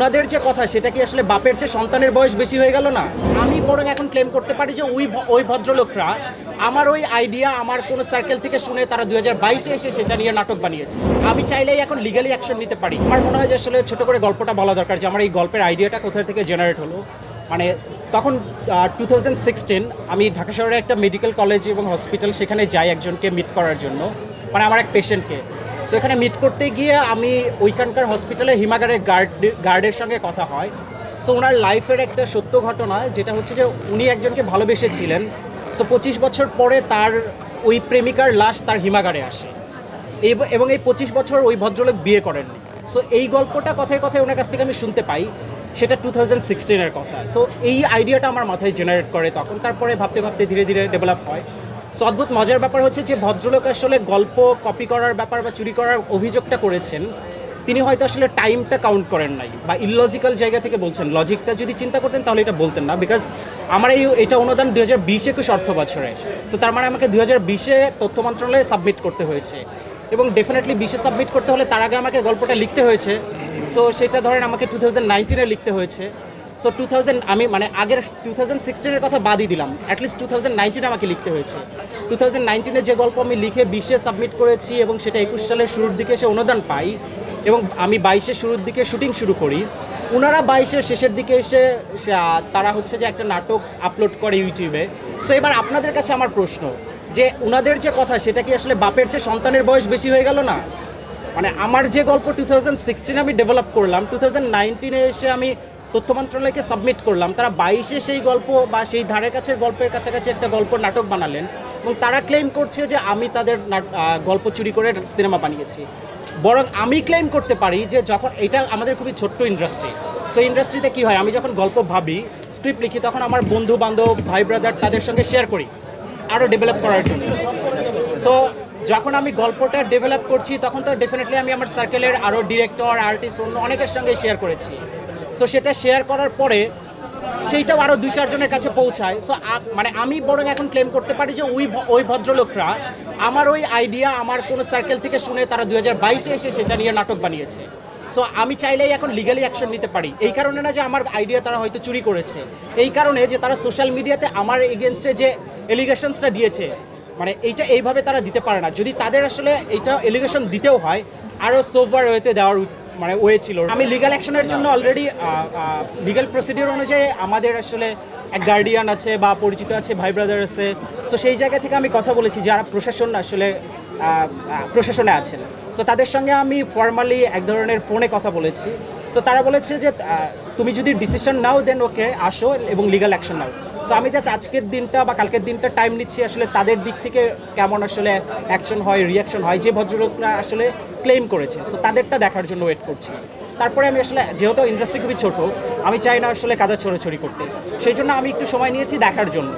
উনাদের যে কথা সেটা কি আসলে বাপের চেয়ে সন্তানের বয়স বেশি হয়ে গেল না? আমি বরং এখন ক্লেম করতে পারি যে ওই ভদ্রলোকরা আমার ওই আইডিয়া আমার কোনো সার্কেল থেকে শুনে তারা 2022-এ এসে সেটা নিয়ে নাটক বানিয়েছে। আমি চাইলেই এখন লিগালি অ্যাকশন নিতে পারি। আমার মনে হয় যে আসলে ছোট করে গল্পটা বলা দরকার যে আমার এই গল্পের আইডিয়াটা কোথা থেকে জেনারেট হলো। মানে তখন 2016 আমি ঢাকা শহরে একটা মেডিকেল কলেজ এবং হসপিটাল সেখানে যাই একজনকে মিট করার জন্য, মানে আমার এক পেশেন্টকে। সো এখানে মিট করতে গিয়ে আমি ওইখানকার হসপিটালের হিমাগারের গার্ডের সঙ্গে কথা হয়। সো ওনার লাইফের একটা সত্য ঘটনা, যেটা হচ্ছে যে উনি একজনকে ভালোবেসেছিলেন। সো 25 বছর পরে তার ওই প্রেমিকার লাশ তার হিমাগারে আসে এবং এই 25 বছর ওই ভদ্রলোক বিয়ে করেননি। সো এই গল্পটা কথায় কথায় ওনার কাছ থেকে আমি শুনতে পাই, সেটা 2016-এর কথা। সো এই আইডিয়াটা আমার মাথায় জেনারেট করে তখন, তারপরে ভাবতে ভাবতে ধীরে ধীরে ডেভেলপ হয়। সো অদ্ভুত মজার ব্যাপার হচ্ছে যে ভদ্রলোক আসলে গল্প কপি করার ব্যাপার বা চুরি করার অভিযোগটা করেছেন, তিনি হয়তো আসলে টাইমটা কাউন্ট করেন নাই বা ইললজিক্যাল জায়গা থেকে বলছেন। লজিকটা যদি চিন্তা করতেন তাহলে এটা বলতেন না, বিকজ আমার এটা অনুদান 2020-21 অর্থ বছরে। সো তার মানে আমাকে 2020-এ তথ্য মন্ত্রণালয়ে সাবমিট করতে হয়েছে, এবং ডেফিনেটলি 20-এ সাবমিট করতে হলে তার আগে আমাকে গল্পটা লিখতে হয়েছে। সো সেটা ধরেন আমাকে 2019-এ লিখতে হয়েছে। সো আমি মানে আগের 2016-এর কথা বাদই দিলাম, অ্যাটলিস্ট 2019-এ আমাকে লিখতে হয়েছে। 2019-এ যে গল্প আমি লিখে 20-এ সাবমিট করেছি এবং সেটা 21 সালের শুরুর দিকে এসে অনুদান পাই, এবং আমি 22-এর শুরুর দিকে শুটিং শুরু করি। ওনারা 22-এর শেষের দিকে এসে তারা হচ্ছে যে একটা নাটক আপলোড করে ইউটিউবে। সো এবার আপনাদের কাছে আমার প্রশ্ন যে ওনাদের যে কথা সেটা কি আসলে বাপের চেয়ে সন্তানের বয়স বেশি হয়ে গেল না? মানে আমার যে গল্প 2016 আমি ডেভেলপ করলাম, 2019-এ এসে আমি তথ্য মন্ত্রণালয়কে সাবমিট করলাম, তারা 22-এ সেই গল্প বা সেই ধারে কাছের গল্পের কাছাকাছি একটা গল্প নাটক বানালেন, এবং তারা ক্লেম করছে যে আমি তাদের গল্প চুরি করে সিনেমা বানিয়েছি। বরং আমি ক্লেম করতে পারি যে যখন এটা আমাদের খুবই ছোট্ট ইন্ডাস্ট্রি, সো ইন্ডাস্ট্রিতে কী হয়, আমি যখন গল্প ভাবি, স্ক্রিপ্ট লিখি, তখন আমার বন্ধু বান্ধব ভাই ব্রাদার তাদের সঙ্গে শেয়ার করি আরও ডেভেলপ করার জন্য। সো যখন আমি গল্পটা ডেভেলপ করছি তখন তো ডেফিনেটলি আমি আমার সার্কেলের আরও ডিরেক্টর, আর্টিস্ট, অন্য অনেকের সঙ্গে শেয়ার করেছি। সো সেটা শেয়ার করার পরে সেইটাও আরও 2-4 জনের কাছে পৌঁছায়। সো মানে আমি বরং এখন ক্লেম করতে পারি যে ওই ভদ্রলোকরা আমার ওই আইডিয়া আমার কোনো সার্কেল থেকে শুনে তারা 2022-এ এসে সেটা নিয়ে নাটক বানিয়েছে। সো আমি চাইলেই এখন লিগালি অ্যাকশন নিতে পারি। এই কারণে না যে আমার আইডিয়া তারা হয়তো চুরি করেছে, এই কারণে যে তারা সোশ্যাল মিডিয়াতে আমার এগেনস্টে যে এলিগেশনসটা দিয়েছে, মানে এইটা এইভাবে তারা দিতে পারে না। যদি তাদের আসলে এইটা এলিগেশন দিতেও হয়, আরও সোভার ওয়েতে দেওয়ার মানে ওয়ে ছিল। আমি লিগাল অ্যাকশনের জন্য অলরেডি লিগাল প্রসিডিওর অনুযায়ী আমাদের আসলে এক গার্ডিয়ান আছে বা পরিচিত আছে, ভাই ব্রাদার আছে। সো সেই জায়গা থেকে আমি কথা বলেছি যারা প্রশাসনে আছেন। সো তাদের সঙ্গে আমি ফর্মালি এক ধরনের ফোনে কথা বলেছি। সো তারা বলেছে যে তুমি যদি ডিসিশন নাও দেন ওকে আসো এবং লিগাল অ্যাকশন নাও। সো আমি জাস্ট আজকের দিনটা বা কালকের দিনটা টাইম নিচ্ছি আসলে তাদের দিক থেকে কেমন আসলে অ্যাকশন হয়, রিয়াকশন হয়, যে ভদ্রলোকরা আসলে ক্লেম করেছে। সো তাদেরটা দেখার জন্য ওয়েট করছি। তারপরে আমি আসলে যেহেতু ইন্ডাস্ট্রি খুবই ছোটো, আমি চাই না আসলে কাদা ছড়াছড়ি করতে, সেই জন্য আমি একটু সময় নিয়েছি দেখার জন্য।